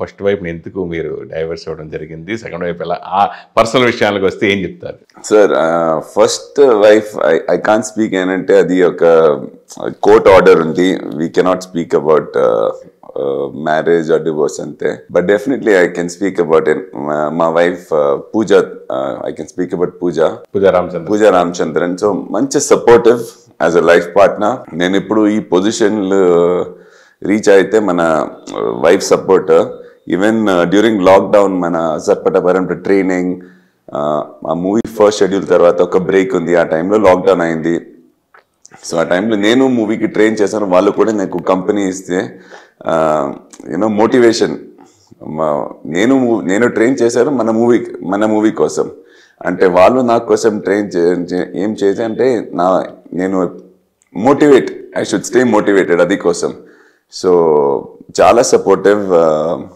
First వైఫ్‌ని ఎందుకు మీరు డైవర్స్ ఇవ్వడం జరిగింది? సెకండ్ వైఫ్ ఎలా? ఆ పర్సనల్ విషయాలకు వస్తే ఏం చెప్తారు? Sir first wife I can't speak ఏంటంటే అది ఒక కోర్ట్ ఆర్డర్ ఉంది. We cannot speak about marriage or divorce అంతే. But definitely I can speak about it. మా wife Pooja, I can speak about Pooja Ramachandran. So మంచి supportive as a life partner. నేను ఇప్పుడు ఈ పొజిషన్లో రీచ్ అయితే మన wife support. Even during lockdown మన సర్పటపరం ట్రైనింగ్, ఆ మూవీ ఫస్ట్ షెడ్యూల్ తర్వాత ఒక బ్రేక్ ఉంది. ఆ టైంలో లాక్డౌన్ అయింది. సో ఆ టైంలో నేను మూవీకి ట్రైన్ చేశాను. వాళ్ళు కూడా నాకు కంపెనీ ఇస్తే యూనో మోటివేషన్. నేను ట్రైన్ చేశాను మన మూవీ కోసం. అంటే వాళ్ళు నా కోసం ట్రైన్ ఏం చేసి అంటే నేను motivate, I should stay motivated అది కోసం. సో చాలా సపోర్టివ్.